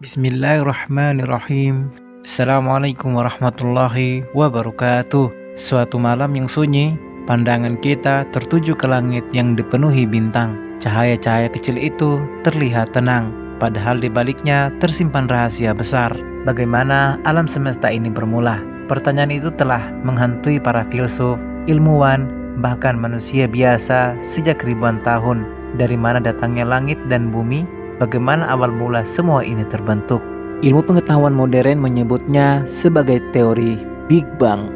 Bismillahirrahmanirrahim. Assalamualaikum warahmatullahi wabarakatuh. Suatu malam yang sunyi, pandangan kita tertuju ke langit yang dipenuhi bintang. Cahaya-cahaya kecil itu terlihat tenang, padahal di baliknya tersimpan rahasia besar. Bagaimana alam semesta ini bermula? Pertanyaan itu telah menghantui para filsuf, ilmuwan, bahkan manusia biasa sejak ribuan tahun. Dari mana datangnya langit dan bumi? Bagaimana awal mula semua ini terbentuk? Ilmu pengetahuan modern menyebutnya sebagai teori Big Bang,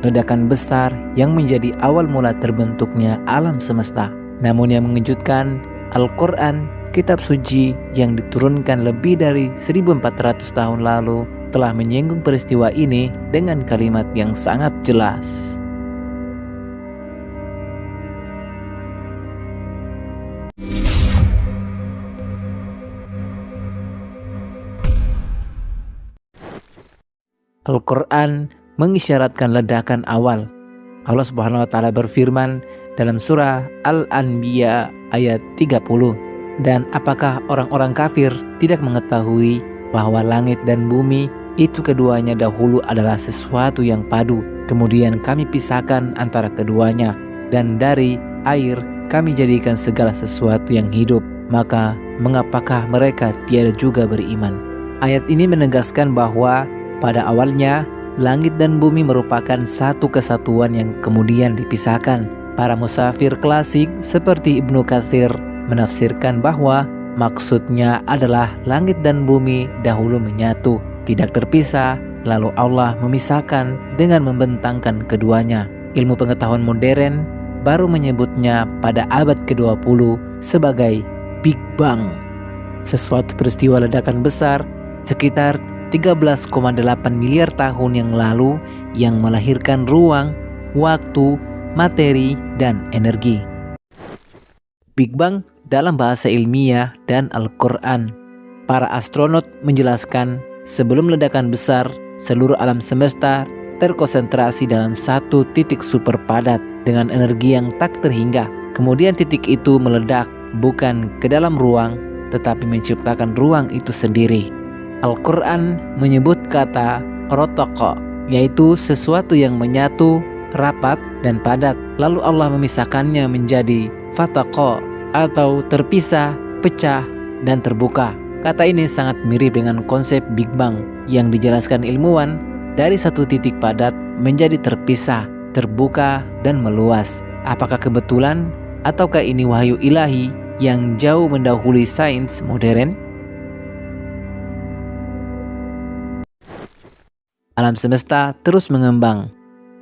ledakan besar yang menjadi awal mula terbentuknya alam semesta. Namun yang mengejutkan, Al-Quran, kitab suci yang diturunkan lebih dari 1400 tahun lalu, telah menyinggung peristiwa ini dengan kalimat yang sangat jelas. Al-Quran mengisyaratkan ledakan awal. Allah Subhanahu wa Ta'ala berfirman dalam surah Al-Anbiya ayat 30, dan apakah orang-orang kafir tidak mengetahui bahwa langit dan bumi itu keduanya dahulu adalah sesuatu yang padu, kemudian kami pisahkan antara keduanya, dan dari air kami jadikan segala sesuatu yang hidup, maka mengapakah mereka tiada juga beriman? Ayat ini menegaskan bahwa pada awalnya, langit dan bumi merupakan satu kesatuan yang kemudian dipisahkan. Para musafir klasik seperti Ibnu Katsir menafsirkan bahwa maksudnya adalah langit dan bumi dahulu menyatu, tidak terpisah, lalu Allah memisahkan dengan membentangkan keduanya. Ilmu pengetahuan modern baru menyebutnya pada abad ke-20 sebagai Big Bang, sesuatu peristiwa ledakan besar sekitar 13,8 miliar tahun yang lalu yang melahirkan ruang, waktu, materi, dan energi. Big Bang dalam bahasa ilmiah dan Al-Quran. Para astronot menjelaskan sebelum ledakan besar, seluruh alam semesta terkonsentrasi dalam satu titik super padat dengan energi yang tak terhingga. Kemudian titik itu meledak bukan ke dalam ruang, tetapi menciptakan ruang itu sendiri. Al-Quran menyebut kata rotoqa, yaitu sesuatu yang menyatu, rapat, dan padat. Lalu Allah memisahkannya menjadi fataqa, atau terpisah, pecah, dan terbuka. Kata ini sangat mirip dengan konsep Big Bang yang dijelaskan ilmuwan dari satu titik padat menjadi terpisah, terbuka, dan meluas. Apakah kebetulan ataukah ini wahyu ilahi yang jauh mendahului sains modern? Alam semesta terus mengembang.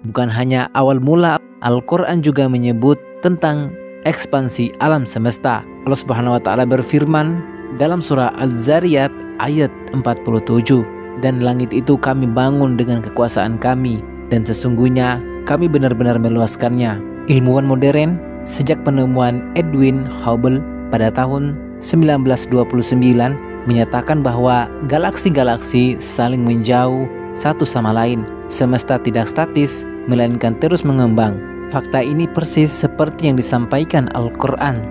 Bukan hanya awal mula, Al-Quran juga menyebut tentang ekspansi alam semesta. Allah Subhanahu wa Ta'ala berfirman dalam surah Al-Zariyat ayat 47, dan langit itu kami bangun dengan kekuasaan kami, dan sesungguhnya kami benar-benar meluaskannya. Ilmuwan modern sejak penemuan Edwin Hubble pada tahun 1929 menyatakan bahwa galaksi-galaksi saling menjauh satu sama lain. Semesta tidak statis, melainkan terus mengembang. Fakta ini persis seperti yang disampaikan Al-Quran.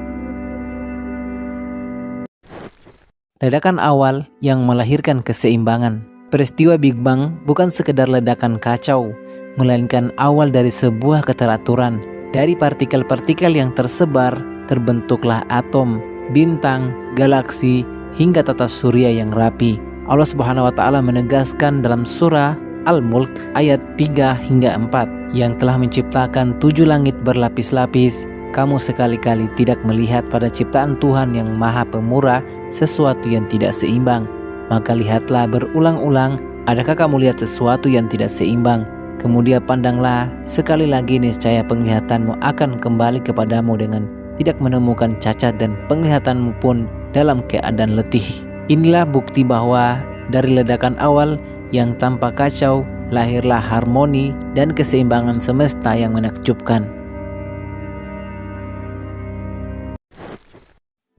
Ledakan awal yang melahirkan keseimbangan. Peristiwa Big Bang bukan sekedar ledakan kacau, melainkan awal dari sebuah keteraturan. Dari partikel-partikel yang tersebar, terbentuklah atom, bintang, galaksi, hingga tata surya yang rapi. Allah Subhanahu wa Ta'ala menegaskan dalam surah Al-Mulk ayat 3 hingga 4, yang telah menciptakan 7 langit berlapis-lapis, kamu sekali-kali tidak melihat pada ciptaan Tuhan yang Maha Pemurah sesuatu yang tidak seimbang. Maka lihatlah berulang-ulang, adakah kamu lihat sesuatu yang tidak seimbang? Kemudian pandanglah sekali lagi, niscaya penglihatanmu akan kembali kepadamu dengan tidak menemukan cacat, dan penglihatanmu pun dalam keadaan letih. Inilah bukti bahwa dari ledakan awal yang tanpa kacau, lahirlah harmoni dan keseimbangan semesta yang menakjubkan.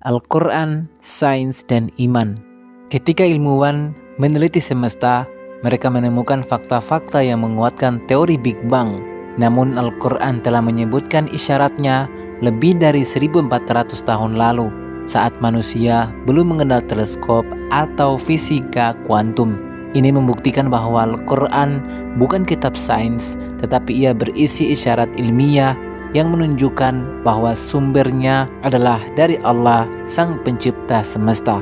Al-Quran, sains, dan iman. Ketika ilmuwan meneliti semesta, mereka menemukan fakta-fakta yang menguatkan teori Big Bang. Namun Al-Quran telah menyebutkan isyaratnya lebih dari 1400 tahun lalu. saat manusia belum mengenal teleskop atau fisika kuantum. Ini membuktikan bahwa Al-Quran bukan kitab sains, tetapi ia berisi isyarat ilmiah yang menunjukkan bahwa sumbernya adalah dari Allah, Sang Pencipta semesta.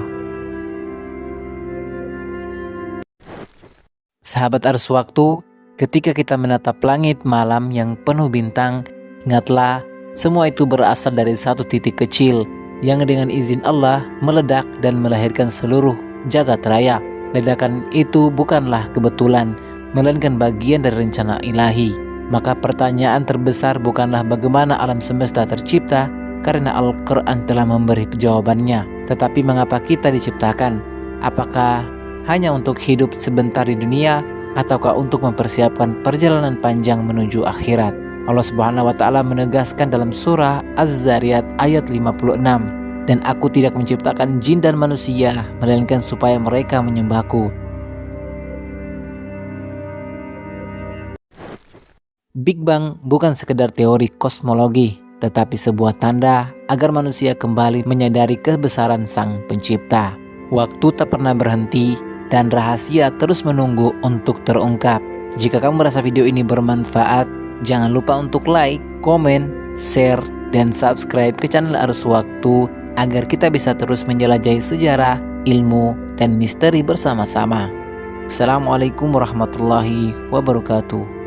Sahabat Arus Waktu, ketika kita menatap langit malam yang penuh bintang, ingatlah semua itu berasal dari satu titik kecil yang dengan izin Allah meledak dan melahirkan seluruh jagat raya. Ledakan itu bukanlah kebetulan, melainkan bagian dari rencana ilahi. Maka pertanyaan terbesar bukanlah bagaimana alam semesta tercipta, karena Al-Quran telah memberi jawabannya, tetapi mengapa kita diciptakan? Apakah hanya untuk hidup sebentar di dunia, ataukah untuk mempersiapkan perjalanan panjang menuju akhirat? Allah Subhanahu wa Ta'ala menegaskan dalam surah Az-Zariyat ayat 56, "Dan aku tidak menciptakan jin dan manusia, melainkan supaya mereka menyembahku." Big Bang bukan sekedar teori kosmologi, tetapi sebuah tanda agar manusia kembali menyadari kebesaran Sang Pencipta. Waktu tak pernah berhenti dan rahasia terus menunggu untuk terungkap. Jika kamu merasa video ini bermanfaat, jangan lupa untuk like, komen, share, dan subscribe ke channel Arus Waktu agar kita bisa terus menjelajahi sejarah, ilmu, dan misteri bersama-sama. Assalamualaikum warahmatullahi wabarakatuh.